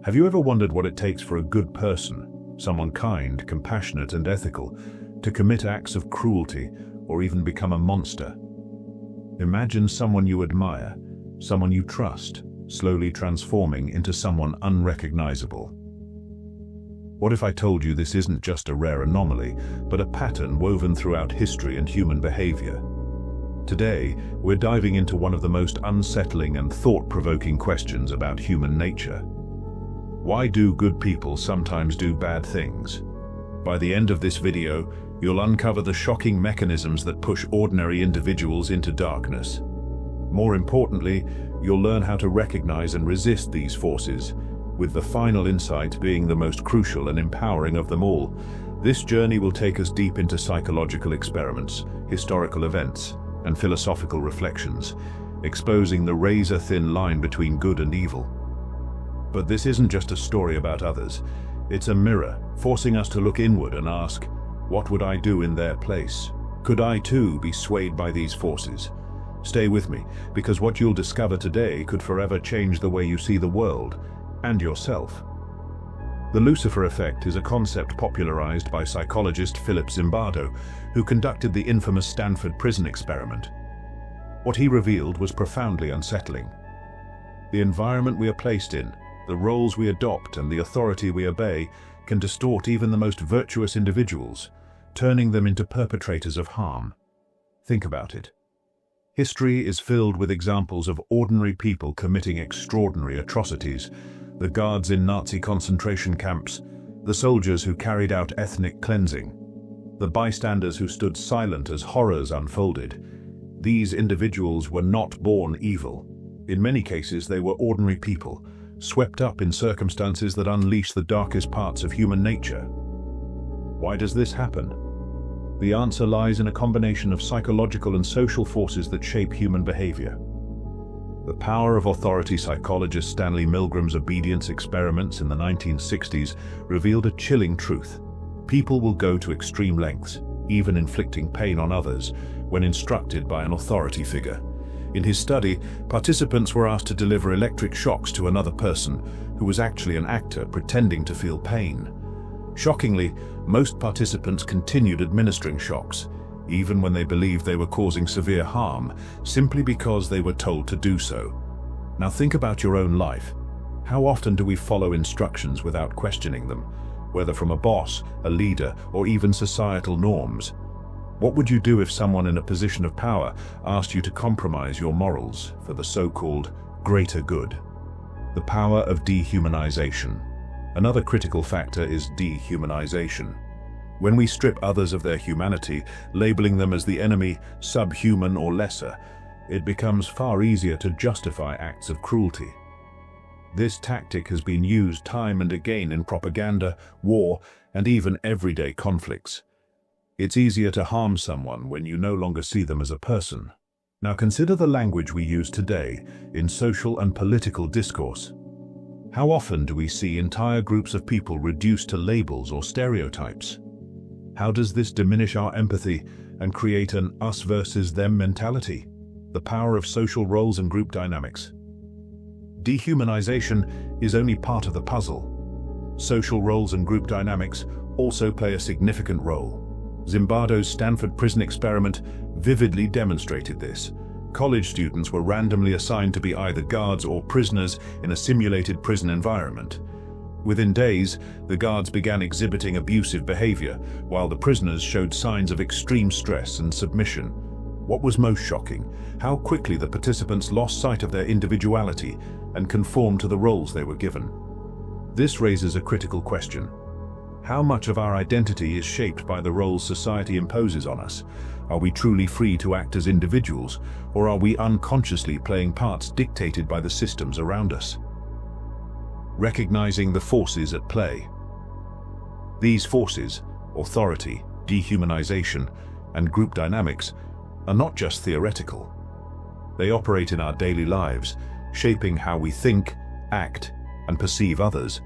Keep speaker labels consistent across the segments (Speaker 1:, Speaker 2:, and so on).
Speaker 1: Have you ever wondered what it takes for a good person, someone kind, compassionate, and ethical, to commit acts of cruelty or even become a monster? Imagine someone you admire, someone you trust, slowly transforming into someone unrecognizable. What if I told you this isn't just a rare anomaly, but a pattern woven throughout history and human behavior? Today, we're diving into one of the most unsettling and thought-provoking questions about human nature. Why do good people sometimes do bad things? By the end of this video, you'll uncover the shocking mechanisms that push ordinary individuals into darkness. More importantly, you'll learn how to recognize and resist these forces, with the final insight being the most crucial and empowering of them all. This journey will take us deep into psychological experiments, historical events, and philosophical reflections, exposing the razor-thin line between good and evil. But this isn't just a story about others. It's a mirror, forcing us to look inward and ask, what would I do in their place? Could I too be swayed by these forces? Stay with me, because what you'll discover today could forever change the way you see the world and yourself. The Lucifer effect is a concept popularized by psychologist Philip Zimbardo, who conducted the infamous Stanford prison experiment. What he revealed was profoundly unsettling. The environment we are placed in, the roles we adopt, and the authority we obey can distort even the most virtuous individuals, turning them into perpetrators of harm. Think about it. History is filled with examples of ordinary people committing extraordinary atrocities. The guards in Nazi concentration camps, the soldiers who carried out ethnic cleansing, the bystanders who stood silent as horrors unfolded. These individuals were not born evil. In many cases, they were ordinary people, swept up in circumstances that unleash the darkest parts of human nature. Why does this happen? The answer lies in a combination of psychological and social forces that shape human behavior. The power of authority. Psychologist Stanley Milgram's obedience experiments in the 1960s revealed a chilling truth. People will go to extreme lengths, even inflicting pain on others, when instructed by an authority figure. In his study, participants were asked to deliver electric shocks to another person who was actually an actor pretending to feel pain. Shockingly, most participants continued administering shocks, even when they believed they were causing severe harm, simply because they were told to do so. Now think about your own life. How often do we follow instructions without questioning them, whether from a boss, a leader, or even societal norms? What would you do if someone in a position of power asked you to compromise your morals for the so-called greater good? The power of dehumanization. Another critical factor is dehumanization. When we strip others of their humanity, labeling them as the enemy, subhuman, or lesser, it becomes far easier to justify acts of cruelty. This tactic has been used time and again in propaganda, war, and even everyday conflicts. It's easier to harm someone when you no longer see them as a person. Now consider the language we use today in social and political discourse. How often do we see entire groups of people reduced to labels or stereotypes? How does this diminish our empathy and create an us versus them mentality? The power of social roles and group dynamics. Dehumanization is only part of the puzzle. Social roles and group dynamics also play a significant role. Zimbardo's Stanford prison experiment vividly demonstrated this. College students were randomly assigned to be either guards or prisoners in a simulated prison environment. Within days, the guards began exhibiting abusive behavior, while the prisoners showed signs of extreme stress and submission. What was most shocking? How quickly the participants lost sight of their individuality and conformed to the roles they were given. This raises a critical question. How much of our identity is shaped by the roles society imposes on us? Are we truly free to act as individuals, or are we unconsciously playing parts dictated by the systems around us? Recognizing the forces at play. These forces, authority, dehumanization, and group dynamics, are not just theoretical. They operate in our daily lives, shaping how we think, act, and perceive others.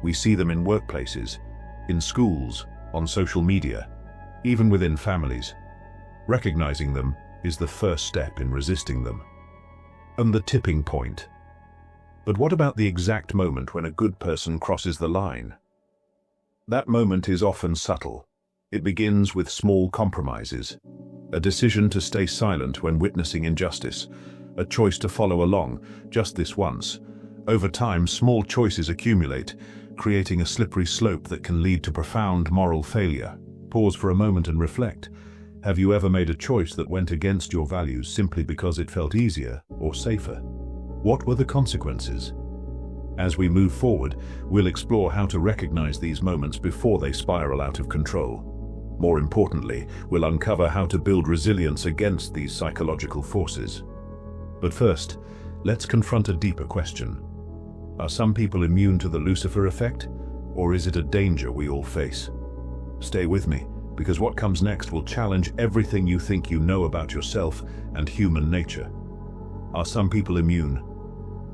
Speaker 1: We see them in workplaces, in schools, on social media, even within families. Recognizing them is the first step in resisting them. And the tipping point. But what about the exact moment when a good person crosses the line? That moment is often subtle. It begins with small compromises, a decision to stay silent when witnessing injustice, a choice to follow along, just this once. Over time, small choices accumulate, creating a slippery slope that can lead to profound moral failure. Pause for a moment and reflect. Have you ever made a choice that went against your values simply because it felt easier or safer? What were the consequences? As we move forward, we'll explore how to recognize these moments before they spiral out of control. More importantly, we'll uncover how to build resilience against these psychological forces. But first, let's confront a deeper question. Are some people immune to the Lucifer effect, or is it a danger we all face? Stay with me, because what comes next will challenge everything you think you know about yourself and human nature. Are some people immune?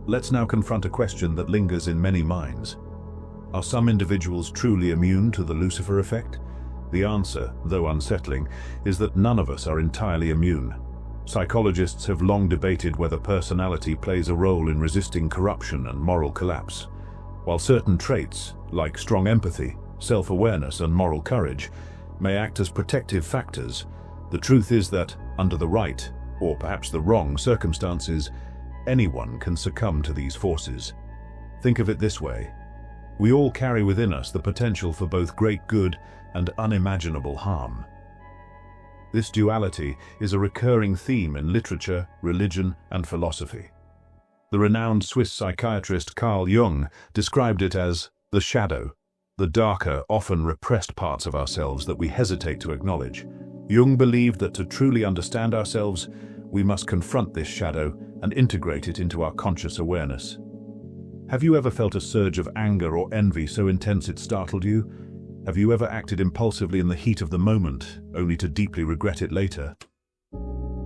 Speaker 1: Let's now confront a question that lingers in many minds. Are some individuals truly immune to the Lucifer effect? The answer, though unsettling, is that none of us are entirely immune. Psychologists have long debated whether personality plays a role in resisting corruption and moral collapse. While certain traits, like strong empathy, self-awareness, and moral courage, may act as protective factors, the truth is that, under the right, or perhaps the wrong circumstances, anyone can succumb to these forces. Think of it this way. We all carry within us the potential for both great good and unimaginable harm. This duality is a recurring theme in literature, religion, and philosophy. The renowned Swiss psychiatrist Carl Jung described it as the shadow, the darker, often repressed parts of ourselves that we hesitate to acknowledge. Jung believed that to truly understand ourselves, we must confront this shadow and integrate it into our conscious awareness. Have you ever felt a surge of anger or envy so intense it startled you? Have you ever acted impulsively in the heat of the moment, only to deeply regret it later?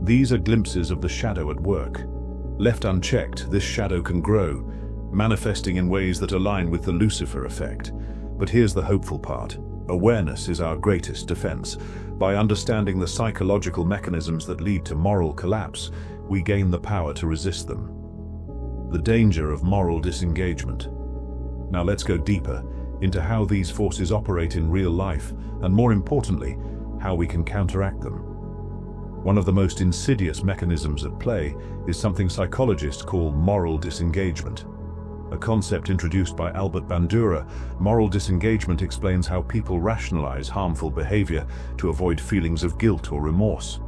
Speaker 1: These are glimpses of the shadow at work. Left unchecked, this shadow can grow, manifesting in ways that align with the Lucifer effect. But here's the hopeful part. Awareness is our greatest defense. By understanding the psychological mechanisms that lead to moral collapse, we gain the power to resist them. The danger of moral disengagement. Now let's go deeper into how these forces operate in real life, and more importantly, how we can counteract them. One of the most insidious mechanisms at play is something psychologists call moral disengagement. A concept introduced by Albert Bandura, moral disengagement explains how people rationalize harmful behavior to avoid feelings of guilt or remorse.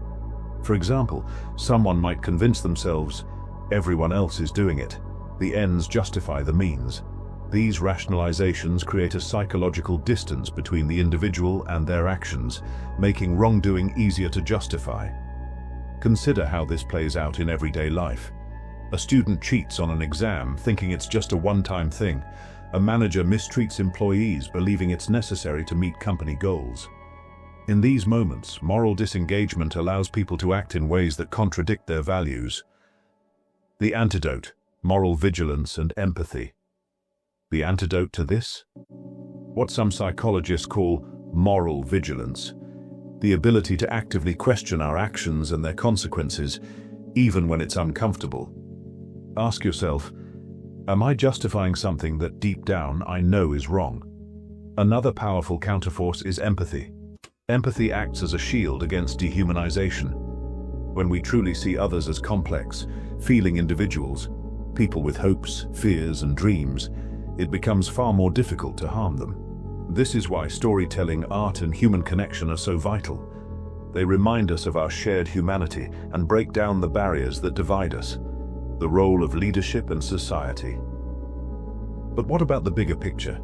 Speaker 1: For example, someone might convince themselves, everyone else is doing it. The ends justify the means. These rationalizations create a psychological distance between the individual and their actions, making wrongdoing easier to justify. Consider how this plays out in everyday life. A student cheats on an exam, thinking it's just a one-time thing. A manager mistreats employees, believing it's necessary to meet company goals. In these moments, moral disengagement allows people to act in ways that contradict their values. The antidote: moral vigilance and empathy. The antidote to this? What some psychologists call moral vigilance. The ability to actively question our actions and their consequences, even when it's uncomfortable. Ask yourself, am I justifying something that deep down I know is wrong? Another powerful counterforce is empathy. Empathy acts as a shield against dehumanization. When we truly see others as complex, feeling individuals, people with hopes, fears, and dreams, it becomes far more difficult to harm them. This is why storytelling, art, and human connection are so vital. They remind us of our shared humanity and break down the barriers that divide us. The role of leadership and society. But what about the bigger picture?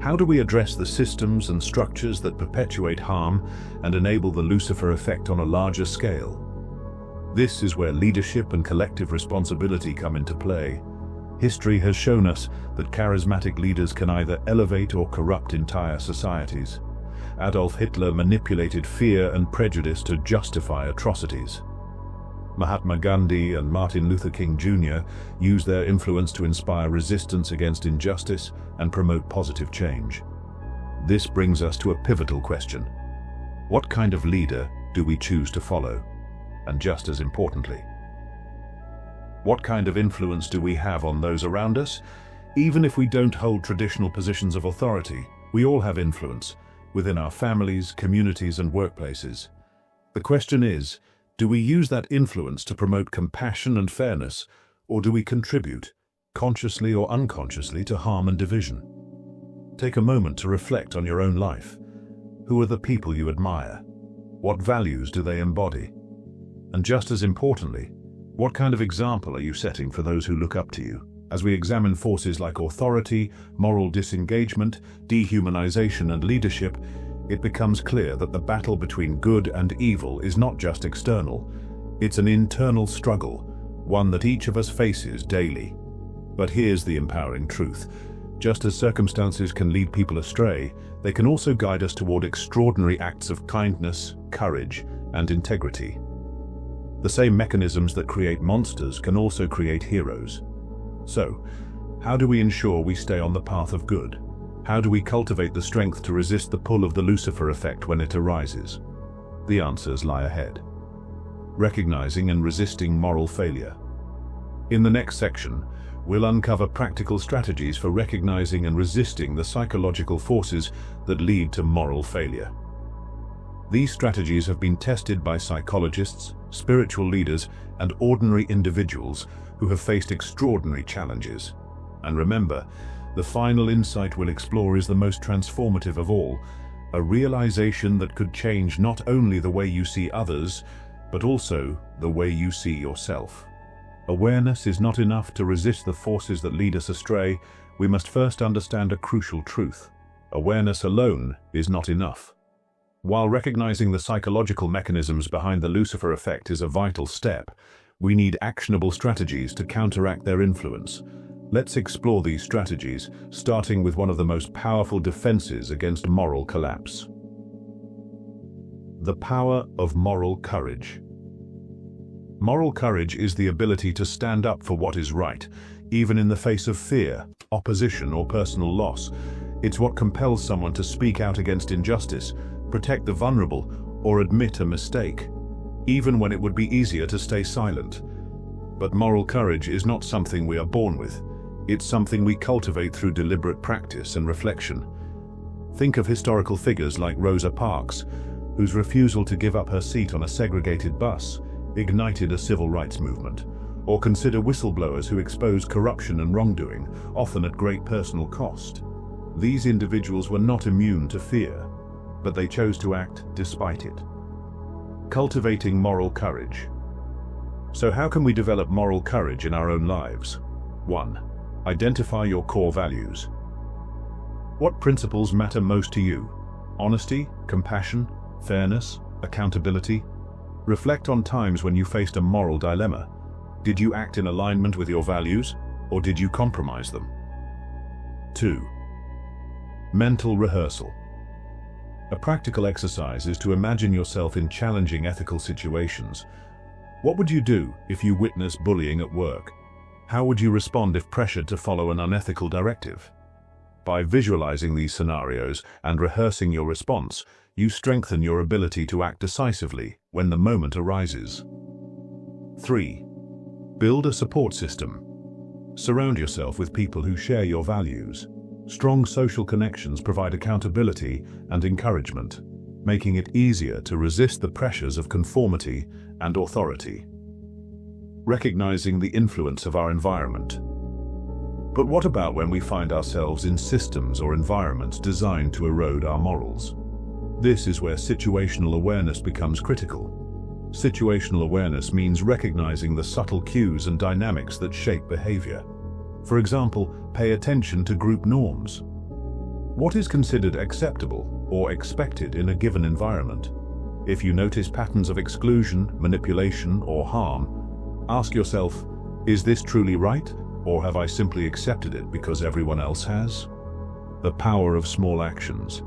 Speaker 1: How do we address the systems and structures that perpetuate harm and enable the Lucifer effect on a larger scale? This is where leadership and collective responsibility come into play. History has shown us that charismatic leaders can either elevate or corrupt entire societies. Adolf Hitler manipulated fear and prejudice to justify atrocities. Mahatma Gandhi and Martin Luther King Jr. used their influence to inspire resistance against injustice and promote positive change. This brings us to a pivotal question. What kind of leader do we choose to follow? And just as importantly, What kind of influence do we have on those around us? Even if we don't hold traditional positions of authority, we all have influence within our families, communities, and workplaces. The question is, do we use that influence to promote compassion and fairness, or do we contribute, consciously or unconsciously, to harm and division? Take a moment to reflect on your own life. Who are the people you admire? What values do they embody? And just as importantly, what kind of example are you setting for those who look up to you? As we examine forces like authority, moral disengagement, dehumanization, and leadership, it becomes clear that the battle between good and evil is not just external. It's an internal struggle, one that each of us faces daily. But here's the empowering truth. Just as circumstances can lead people astray, they can also guide us toward extraordinary acts of kindness, courage, and integrity. The same mechanisms that create monsters can also create heroes. So, how do we ensure we stay on the path of good? How do we cultivate the strength to resist the pull of the Lucifer effect when it arises? The answers lie ahead. Recognizing and resisting moral failure. In the next section, we'll uncover practical strategies for recognizing and resisting the psychological forces that lead to moral failure. These strategies have been tested by psychologists, spiritual leaders, and ordinary individuals who have faced extraordinary challenges. And remember, the final insight we'll explore is the most transformative of all, a realization that could change not only the way you see others, but also the way you see yourself. Awareness is not enough to resist the forces that lead us astray. We must first understand a crucial truth. Awareness alone is not enough. While recognizing the psychological mechanisms behind the Lucifer effect is a vital step, we need actionable strategies to counteract their influence. Let's explore these strategies, starting with one of the most powerful defenses against moral collapse. The power of moral courage. Moral courage is the ability to stand up for what is right, even in the face of fear, opposition, or personal loss. It's what compels someone to speak out against injustice, protect the vulnerable, or admit a mistake, even when it would be easier to stay silent. But moral courage is not something we are born with. It's something we cultivate through deliberate practice and reflection. Think of historical figures like Rosa Parks, whose refusal to give up her seat on a segregated bus ignited a civil rights movement. Or consider whistleblowers who expose corruption and wrongdoing, often at great personal cost. These individuals were not immune to fear, but they chose to act despite it. Cultivating moral courage. So how can we develop moral courage in our own lives? 1. Identify your core values. What principles matter most to you? Honesty, compassion, fairness, accountability? Reflect on times when you faced a moral dilemma. Did you act in alignment with your values, or did you compromise them? 2. Mental rehearsal. A practical exercise is to imagine yourself in challenging ethical situations. What would you do if you witnessed bullying at work? How would you respond if pressured to follow an unethical directive? By visualizing these scenarios and rehearsing your response, you strengthen your ability to act decisively when the moment arises. 3. Build a support system. Surround yourself with people who share your values. Strong social connections provide accountability and encouragement, making it easier to resist the pressures of conformity and authority. Recognizing the influence of our environment. But what about when we find ourselves in systems or environments designed to erode our morals? This is where situational awareness becomes critical. Situational awareness means recognizing the subtle cues and dynamics that shape behavior. For example, pay attention to group norms. What is considered acceptable or expected in a given environment? If you notice patterns of exclusion, manipulation, or harm, ask yourself, is this truly right, or have I simply accepted it because everyone else has? The power of small actions.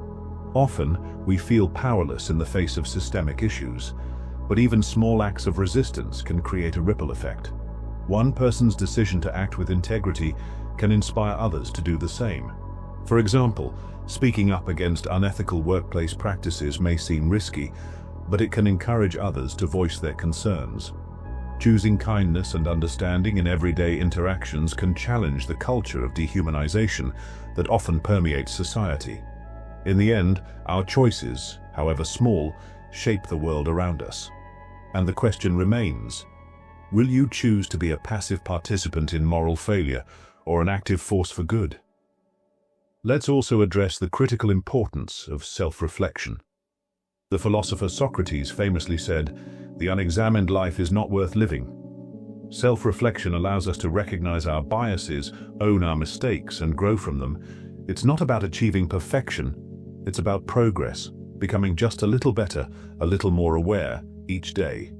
Speaker 1: Often, we feel powerless in the face of systemic issues, but even small acts of resistance can create a ripple effect. One person's decision to act with integrity can inspire others to do the same. For example, speaking up against unethical workplace practices may seem risky, but it can encourage others to voice their concerns. Choosing kindness and understanding in everyday interactions can challenge the culture of dehumanization that often permeates society. In the end, our choices, however small, shape the world around us. And the question remains, will you choose to be a passive participant in moral failure or an active force for good? Let's also address the critical importance of self-reflection. The philosopher Socrates famously said, "The unexamined life is not worth living." Self-reflection allows us to recognize our biases, own our mistakes, and grow from them. It's not about achieving perfection, it's about progress, becoming just a little better, a little more aware each day.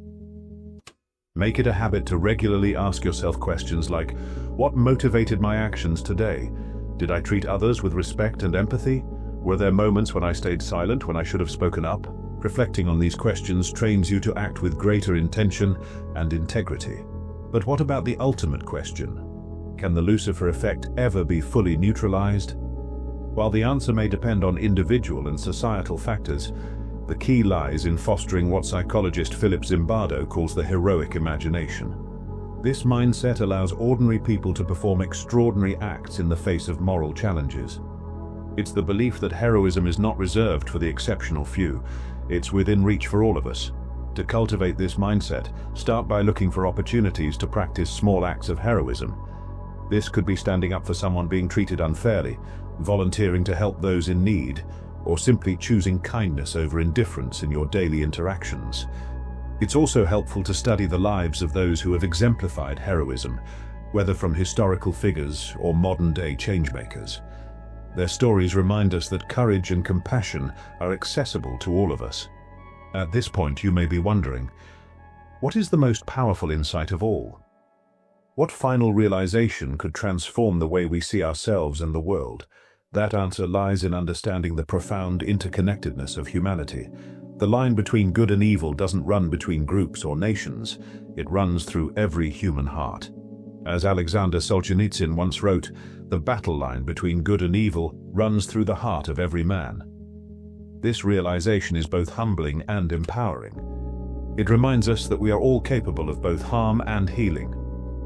Speaker 1: Make it a habit to regularly ask yourself questions like, what motivated my actions today? Did I treat others with respect and empathy? Were there moments when I stayed silent when I should have spoken up? Reflecting on these questions trains you to act with greater intention and integrity. But what about the ultimate question? Can the Lucifer effect ever be fully neutralized? While the answer may depend on individual and societal factors, the key lies in fostering what psychologist Philip Zimbardo calls the heroic imagination. This mindset allows ordinary people to perform extraordinary acts in the face of moral challenges. It's the belief that heroism is not reserved for the exceptional few. It's within reach for all of us. To cultivate this mindset, start by looking for opportunities to practice small acts of heroism. This could be standing up for someone being treated unfairly, volunteering to help those in need, or simply choosing kindness over indifference in your daily interactions. It's also helpful to study the lives of those who have exemplified heroism, whether from historical figures or modern-day changemakers. Their stories remind us that courage and compassion are accessible to all of us. At this point, you may be wondering, what is the most powerful insight of all? What final realization could transform the way we see ourselves and the world? That answer lies in understanding the profound interconnectedness of humanity. The line between good and evil doesn't run between groups or nations. It runs through every human heart. As Alexander Solzhenitsyn once wrote, the battle line between good and evil runs through the heart of every man. This realization is both humbling and empowering. It reminds us that we are all capable of both harm and healing,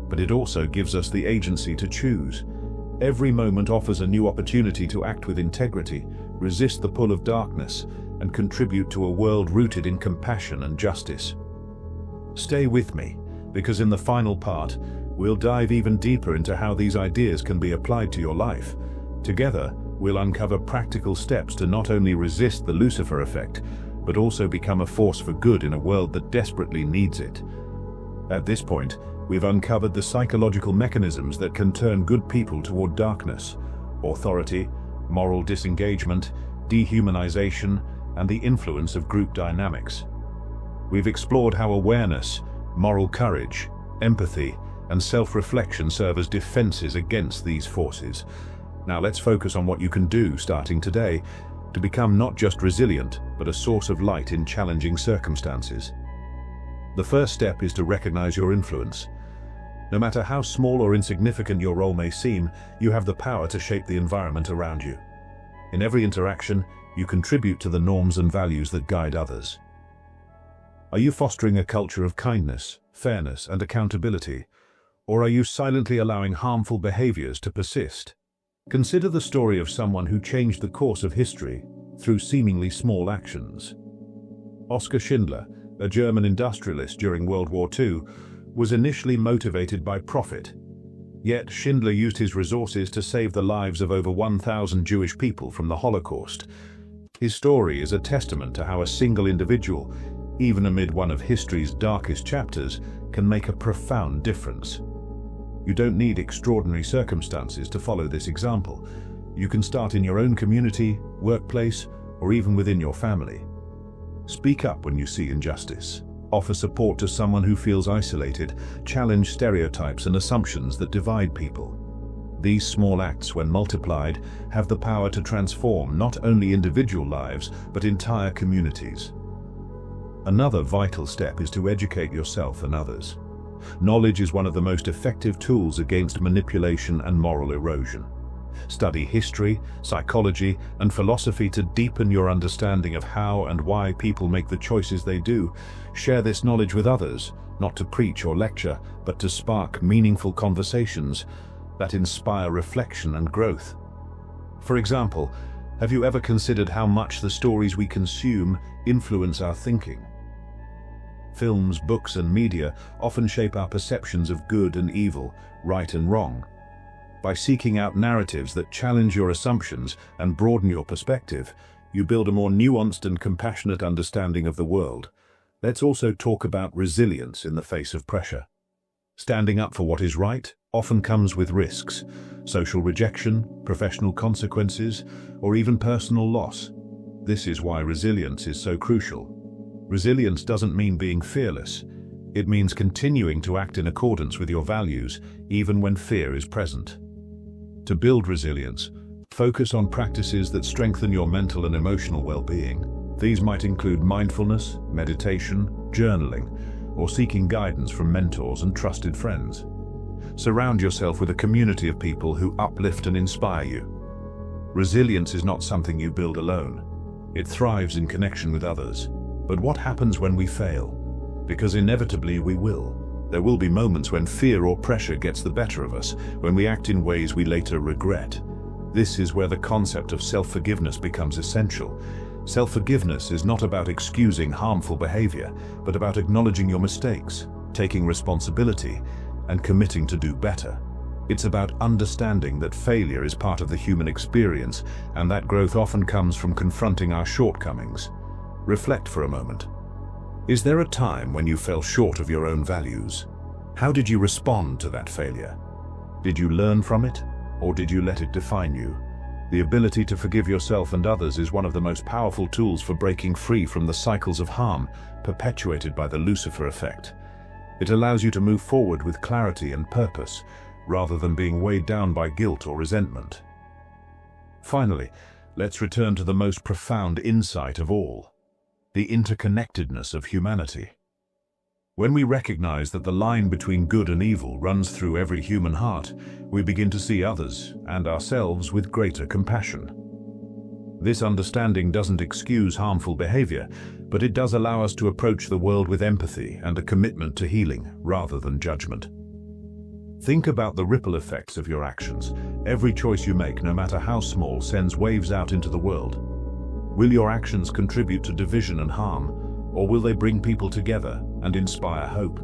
Speaker 1: but it also gives us the agency to choose. Every moment offers a new opportunity to act with integrity, resist the pull of darkness, and contribute to a world rooted in compassion and justice. Stay with me, because in the final part, we'll dive even deeper into how these ideas can be applied to your life. Together, we'll uncover practical steps to not only resist the Lucifer effect, but also become a force for good in a world that desperately needs it. At this point, we've uncovered the psychological mechanisms that can turn good people toward darkness: authority, moral disengagement, dehumanization, and the influence of group dynamics. We've explored how awareness, moral courage, empathy, and self-reflection serve as defenses against these forces. Now let's focus on what you can do starting today to become not just resilient, but a source of light in challenging circumstances. The first step is to recognize your influence. No matter how small or insignificant your role may seem, you have the power to shape the environment around you. In every interaction, you contribute to the norms and values that guide others. Are you fostering a culture of kindness, fairness, and accountability? Or are you silently allowing harmful behaviors to persist? Consider the story of someone who changed the course of history through seemingly small actions. Oskar Schindler, a German industrialist during World War II, was initially motivated by profit. Yet Schindler used his resources to save the lives of over 1,000 Jewish people from the Holocaust. His story is a testament to how a single individual, even amid one of history's darkest chapters, can make a profound difference. You don't need extraordinary circumstances to follow this example. You can start in your own community, workplace, or even within your family. Speak up when you see injustice. Offer support to someone who feels isolated. Challenge stereotypes and assumptions that divide people. These small acts, when multiplied, have the power to transform not only individual lives, but entire communities. Another vital step is to educate yourself and others. Knowledge is one of the most effective tools against manipulation and moral erosion. Study history, psychology, and philosophy to deepen your understanding of how and why people make the choices they do. Share this knowledge with others, not to preach or lecture, but to spark meaningful conversations that inspire reflection and growth. For example, have you ever considered how much the stories we consume influence our thinking? Films, books, and media often shape our perceptions of good and evil, right and wrong. By seeking out narratives that challenge your assumptions and broaden your perspective, you build a more nuanced and compassionate understanding of the world. Let's also talk about resilience in the face of pressure. Standing up for what is right often comes with risks, social rejection, professional consequences, or even personal loss. This is why resilience is so crucial. Resilience doesn't mean being fearless. It means continuing to act in accordance with your values, even when fear is present. To build resilience, focus on practices that strengthen your mental and emotional well-being. These might include mindfulness, meditation, journaling, or seeking guidance from mentors and trusted friends. Surround yourself with a community of people who uplift and inspire you. Resilience is not something you build alone. It thrives in connection with others. But what happens when we fail? Because inevitably we will. There will be moments when fear or pressure gets the better of us, when we act in ways we later regret. This is where the concept of self-forgiveness becomes essential. Self-forgiveness is not about excusing harmful behavior, but about acknowledging your mistakes, taking responsibility, and committing to do better. It's about understanding that failure is part of the human experience, and that growth often comes from confronting our shortcomings. Reflect for a moment. Is there a time when you fell short of your own values? How did you respond to that failure? Did you learn from it, or did you let it define you? The ability to forgive yourself and others is one of the most powerful tools for breaking free from the cycles of harm perpetuated by the Lucifer effect. It allows you to move forward with clarity and purpose, rather than being weighed down by guilt or resentment. Finally, let's return to the most profound insight of all: the interconnectedness of humanity. When we recognize that the line between good and evil runs through every human heart, we begin to see others and ourselves with greater compassion. This understanding doesn't excuse harmful behavior, but it does allow us to approach the world with empathy and a commitment to healing rather than judgment. Think about the ripple effects of your actions. Every choice you make, no matter how small, sends waves out into the world. Will your actions contribute to division and harm, or will they bring people together and inspire hope?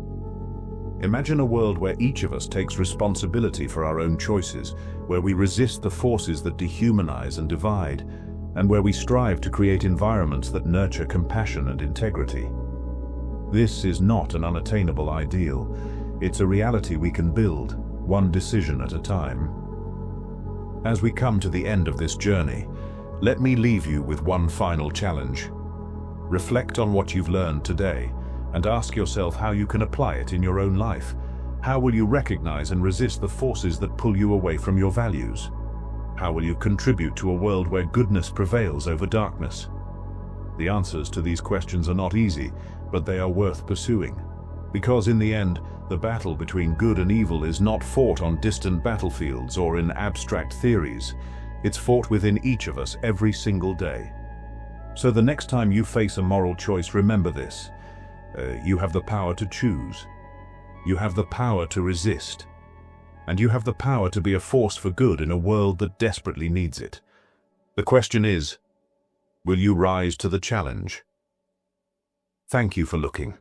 Speaker 1: Imagine a world where each of us takes responsibility for our own choices, where we resist the forces that dehumanize and divide, and where we strive to create environments that nurture compassion and integrity. This is not an unattainable ideal. It's a reality we can build, one decision at a time. As we come to the end of this journey, let me leave you with one final challenge. Reflect on what you've learned today and ask yourself how you can apply it in your own life. How will you recognize and resist the forces that pull you away from your values? How will you contribute to a world where goodness prevails over darkness? The answers to these questions are not easy, but they are worth pursuing. Because in the end, the battle between good and evil is not fought on distant battlefields or in abstract theories. It's fought within each of us every single day. So the next time you face a moral choice, remember this. You have the power to choose. You have the power to resist. And you have the power to be a force for good in a world that desperately needs it. The question is, will you rise to the challenge? Thank you for looking.